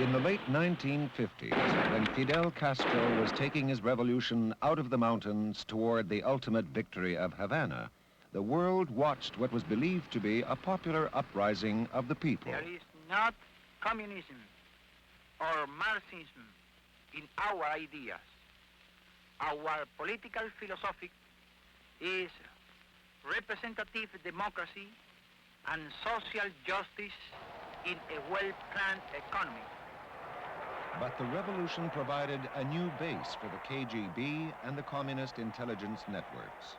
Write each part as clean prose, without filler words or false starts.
In the late 1950s, when Fidel Castro was taking his revolution out of the mountains toward the ultimate victory of Havana, the world watched what was believed to be a popular uprising of the people. There is not communism or Marxism in our ideas. Our political philosophy is representative democracy and social justice in a well-planned economy. But the revolution provided a new base for the k.g.b. and the communist intelligence networks.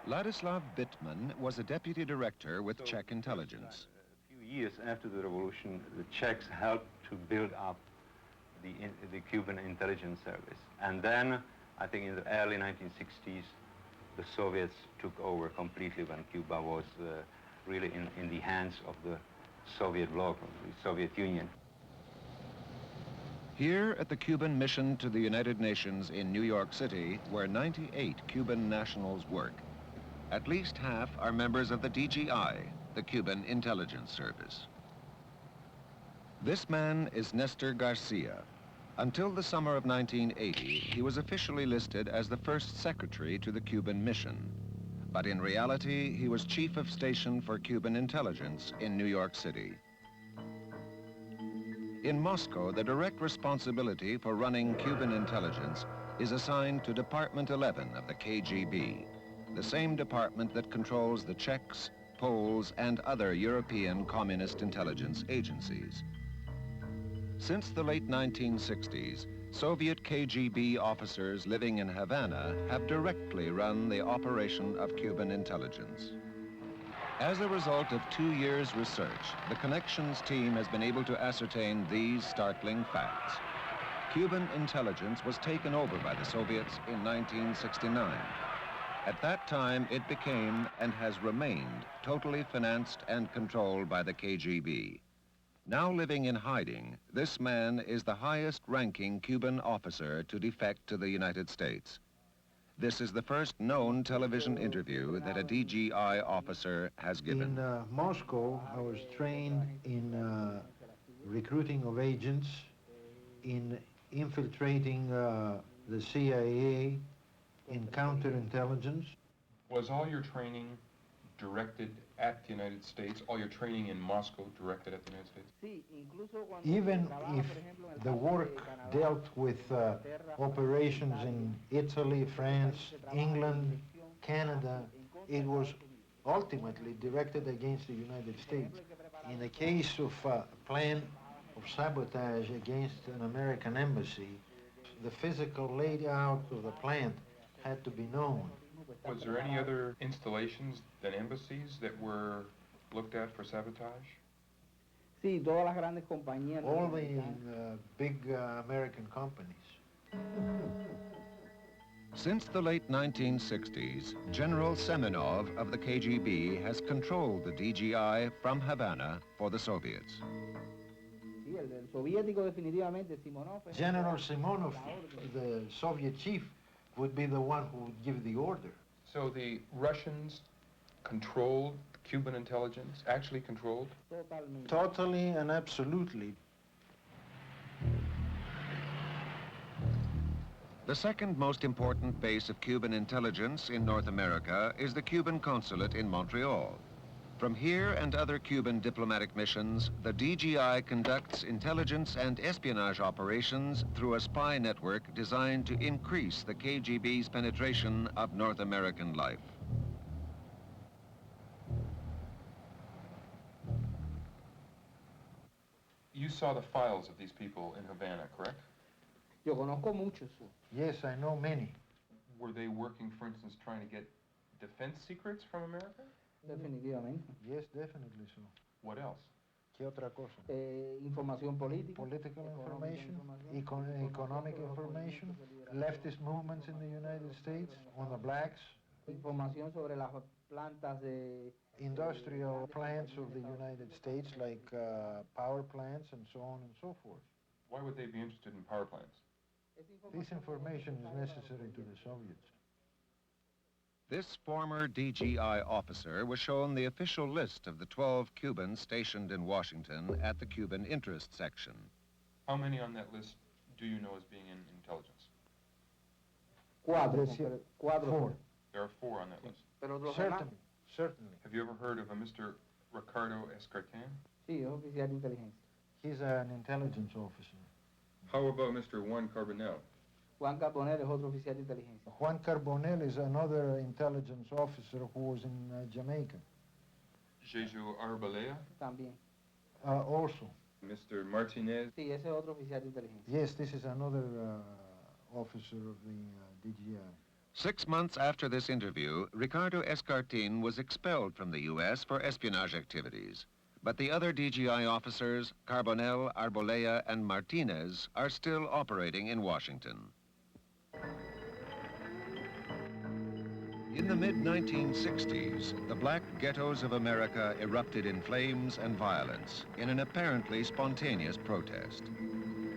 Ladislav Bittman was a deputy director with Czech intelligence. A few years after the revolution, the Czechs helped to build up the Cuban intelligence service. And then, I think in the early 1960s, the Soviets took over completely when Cuba was really in the hands of the Soviet bloc, the Soviet Union. Here at the Cuban mission to the United Nations in New York City, where 98 Cuban nationals work, at least half are members of the DGI, the Cuban Intelligence Service. This man is Nestor Garcia. Until the summer of 1980, he was officially listed as the first secretary to the Cuban mission. But in reality, he was chief of station for Cuban intelligence in New York City. In Moscow, the direct responsibility for running Cuban intelligence is assigned to Department 11 of the k.g.b, the same department that controls the Czechs, Poles, and other European communist intelligence agencies. Since the late 1960s, Soviet k.g.b officers living in Havana have directly run the operation of Cuban intelligence. As a result of 2 years' research, the Connections team has been able to ascertain these startling facts. Cuban intelligence was taken over by the Soviets in 1969. At that time, it became and has remained totally financed and controlled by the k.g.b. Now living in hiding, this man is the highest-ranking Cuban officer to defect to the United States. This is the first known television interview that a DGI officer has given. In Moscow, I was trained in recruiting of agents, in infiltrating the CIA, in counterintelligence. Was all your training directed at the United States? All your training in Moscow directed at the United States? Even if the work dealt with operations in Italy, France, England, Canada, it was ultimately directed against the United States. In the case of a plan of sabotage against an American embassy, the physical layout of the plant had to be known. Was there any other installations than embassies that were looked at for sabotage? All the big American companies. Since the late 1960s, General Semenov of the k.g.b has controlled the DGI from Havana for the Soviets. General Simonov, the Soviet chief, would be the one who would give the order. So the Russians controlled Cuban intelligence, actually controlled? Totally and absolutely. The second most important base of Cuban intelligence in North America is the Cuban consulate in Montreal. From here and other Cuban diplomatic missions, the DGI conducts intelligence and espionage operations through a spy network designed to increase the k.g.b's penetration of North American life. You saw the files of these people in Havana, correct? Yes, I know many. Were they working, for instance, trying to get defense secrets from America? Yes, definitely so. What else? ¿Qué otra cosa? Información política. Political information, economic information, leftist movements in the United States, on the blacks. Información sobre las plantas de... Industrial plants of the United States, like power plants and so on and so forth. Why would they be interested in power plants? This information is necessary to the Soviets. This former DGI officer was shown the official list of the 12 Cubans stationed in Washington at the Cuban interest section. How many on that list do you know as being in intelligence? Cuatro, Yes, cuatro. four. There are 4 on that list. Pero los demás, Certainly, certainly. Have you ever heard of a Mr. Ricardo Escartin? sí, es oficial de inteligencia. He's an intelligence officer. How about Mr. Juan Carbonell? Juan Carbonell es otro oficial de inteligencia. Juan Carbonell is another intelligence officer who was in Jamaica. Jeju Arbalea? También. Also, Mr. Martinez? Sí, ese es otro oficial de inteligencia. yes, this is another officer of the DGI. 6 months after this interview, Ricardo Escartin was expelled from the U.S. for espionage activities. But the other DGI officers, Carbonell, Arbolea, and Martinez, are still operating in Washington. In the mid-1960s, the black ghettos of America erupted in flames and violence in an apparently spontaneous protest.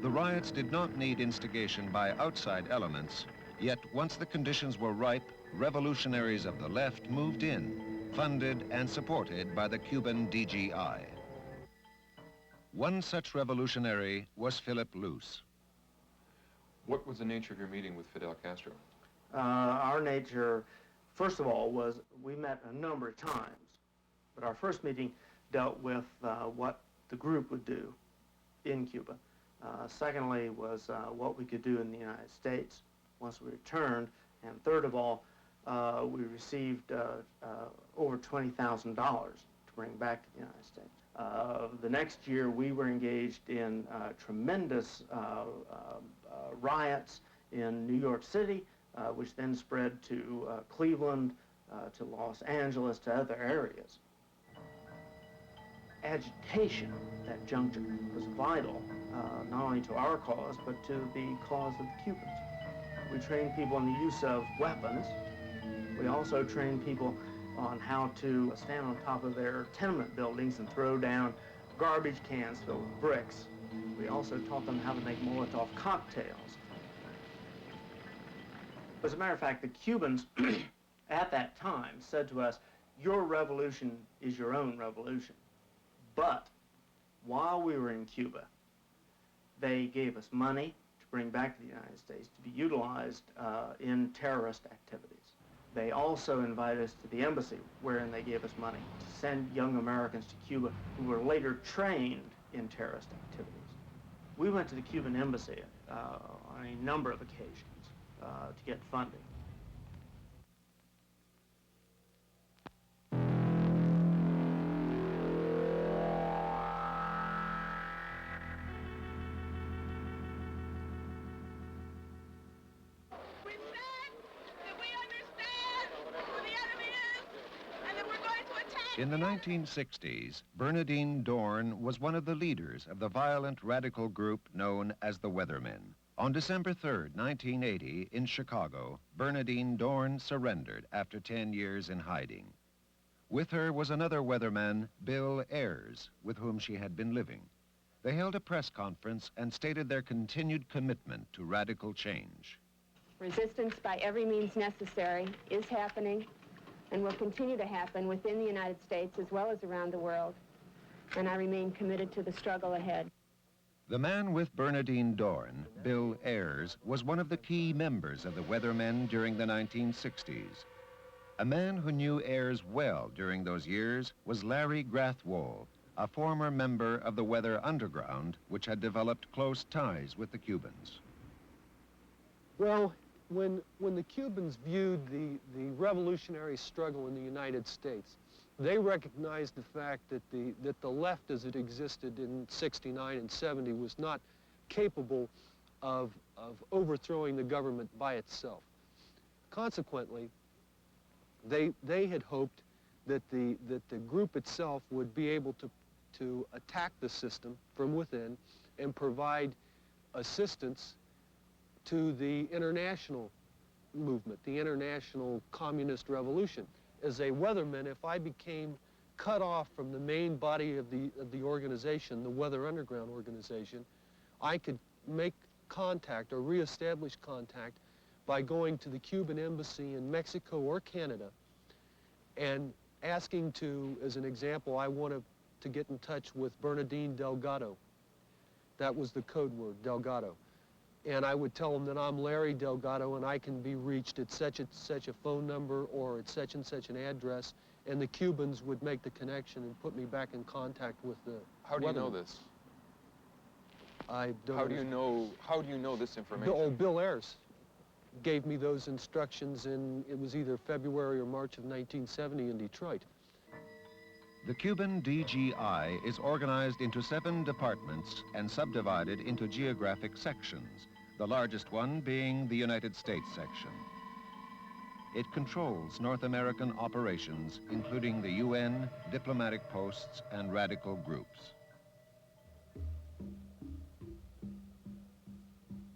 The riots did not need instigation by outside elements, yet once the conditions were ripe, revolutionaries of the left moved in, funded and supported by the Cuban DGI. One such revolutionary was Philip Luce. What was the nature of your meeting with Fidel Castro? Our nature, first of all, was we met a number of times, but our first meeting dealt with what the group would do in Cuba. Secondly was what we could do in the United States once we returned, and third of all, we received over $20,000 to bring back to the United States. The next year, we were engaged in tremendous riots in New York City, which then spread to Cleveland, to Los Angeles, to other areas. Agitation at that juncture was vital, not only to our cause, but to the cause of the Cubans. We trained people in the use of weapons. We also trained people on how to stand on top of their tenement buildings and throw down garbage cans filled with bricks. We also taught them how to make Molotov cocktails. As a matter of fact, the Cubans at that time said to us, your revolution is your own revolution. But while we were in Cuba, they gave us money to bring back to the United States to be utilized in terrorist activities. They also invited us to the embassy, wherein they gave us money to send young Americans to Cuba who were later trained in terrorist activities. We went to the Cuban embassy on a number of occasions to get funding. In the 1960s, Bernardine Dohrn was one of the leaders of the violent radical group known as the Weathermen. On December 3rd, 1980, in Chicago, Bernardine Dohrn surrendered after 10 years in hiding. With her was another weatherman, Bill Ayers, with whom she had been living. They held a press conference and stated their continued commitment to radical change. Resistance by every means necessary is happening and will continue to happen within the United States as well as around the world, and I remain committed to the struggle ahead. The man with Bernardine Dohrn, Bill Ayers, was one of the key members of the Weathermen during the 1960s. A man who knew Ayers well during those years was Larry Grathwohl, a former member of the Weather Underground, which had developed close ties with the Cubans. Well, when the Cubans viewed the revolutionary struggle in the United States, they recognized the fact that the left as it existed in 69 and 70 was not capable of overthrowing the government by itself. Consequently, they had hoped that the group itself would be able to attack the system from within and provide assistance to the international movement, the international communist revolution. As a weatherman, if I became cut off from the main body of the organization, the Weather Underground organization, I could make contact or reestablish contact by going to the Cuban embassy in Mexico or Canada and asking to, as an example, I wanted to get in touch with Bernardine Delgado. That was the code word, Delgado. And I would tell them that I'm Larry Delgado and I can be reached at such and such a phone number or at such and such an address, and the Cubans would make the connection and put me back in contact with the How do you know weatherman. this? I don't How do you know this information? Bill Ayers gave me those instructions in, it was either February or March of 1970 in Detroit. The Cuban DGI is organized into 7 departments and subdivided into geographic sections, the largest one being the United States section. It controls North American operations, including the UN, diplomatic posts, and radical groups.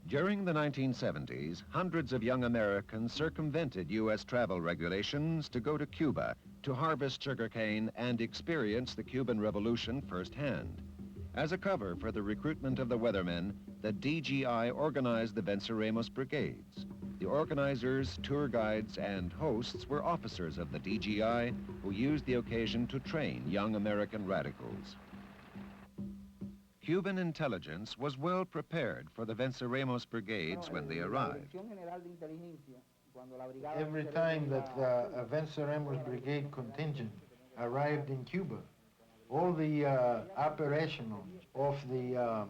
During the 1970s, hundreds of young Americans circumvented U.S. travel regulations to go to Cuba to harvest sugarcane and experience the Cuban Revolution firsthand. As a cover for the recruitment of the weathermen, the DGI organized the Venceremos brigades. The organizers, tour guides, and hosts were officers of the DGI who used the occasion to train young American radicals. Cuban intelligence was well prepared for the Venceremos brigades when they arrived. Every time that a Venceremos brigade contingent arrived in Cuba, all the operational of the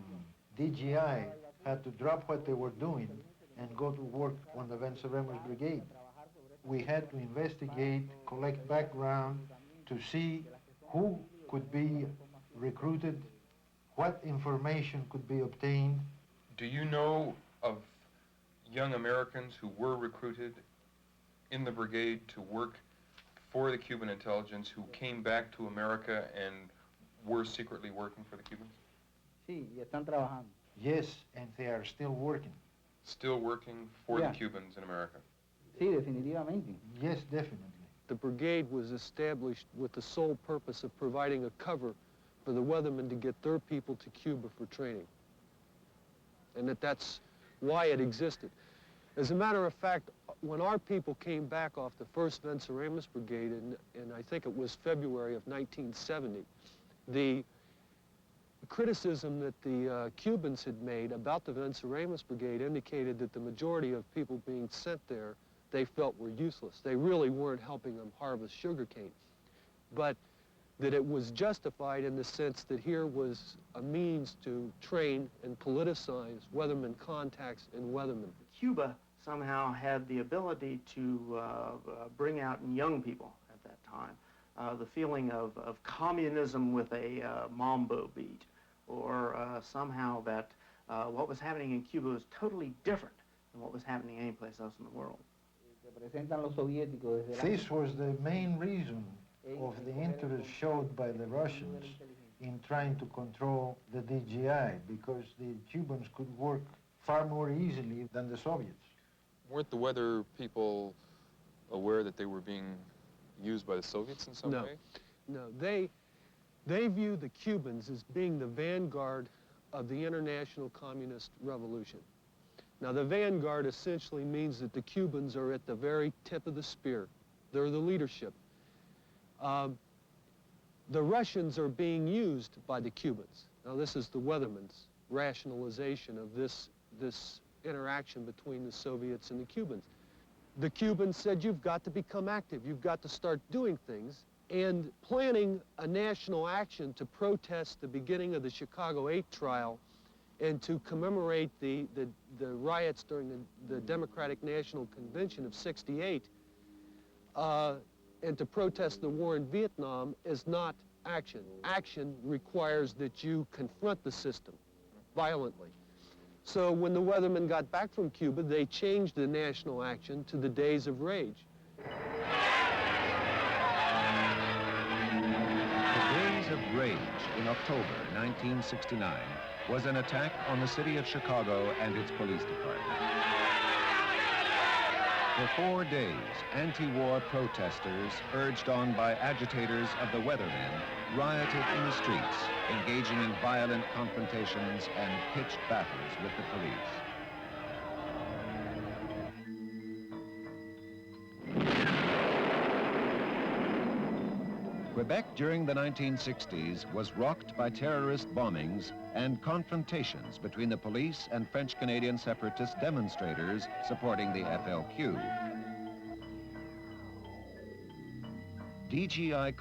DGI had to drop what they were doing and go to work on the Venceremos brigade. We had to investigate, collect background to see who could be recruited, what information could be obtained. Do you know of young Americans who were recruited in the brigade to work for the Cuban intelligence who came back to America and were secretly working for the Cubans? Sí, y están trabajando. Yes, and they are still working. Still working for Yeah. the Cubans in America? Sí, definitivamente. Yes, definitely. The brigade was established with the sole purpose of providing a cover for the weathermen to get their people to Cuba for training. And that's why it existed. As a matter of fact, when our people came back off the first Venceremos brigade in I think it was February of 1970, the criticism that the Cubans had made about the Venceremos brigade indicated that the majority of people being sent there they felt were useless. They really weren't helping them harvest sugarcane. But that it was justified in the sense that here was a means to train and politicize weathermen contacts and weathermen. Cuba somehow had the ability to bring out in young people at that time the feeling of communism with a mambo beat, or somehow that what was happening in Cuba was totally different than what was happening anyplace else in the world. This was the main reason of the interest showed by the Russians in trying to control the DGI, because the Cubans could work far more easily than the Soviets. Weren't the weather people aware that they were being used by the Soviets in some way? No, they view the Cubans as being the vanguard of the international communist revolution. Now, the vanguard essentially means that the Cubans are at the very tip of the spear. They're the leadership. The Russians are being used by the Cubans. Now, this is the weatherman's rationalization of this interaction between the Soviets and the Cubans. The Cubans said, you've got to become active. You've got to start doing things. And planning a national action to protest the beginning of the Chicago 8 trial and to commemorate the riots during the Democratic National Convention of '68, and to protest the war in Vietnam is not action. Action requires that you confront the system violently. So when the weathermen got back from Cuba, they changed the national action to the Days of Rage. The Days of Rage in October 1969 was an attack on the city of Chicago and its police department. For 4 days, anti-war protesters, urged on by agitators of the weathermen, rioted in the streets, engaging in violent confrontations and pitched battles with the police. Quebec during the 1960s was rocked by terrorist bombings and confrontations between the police and French-Canadian separatist demonstrators supporting the FLQ. DGI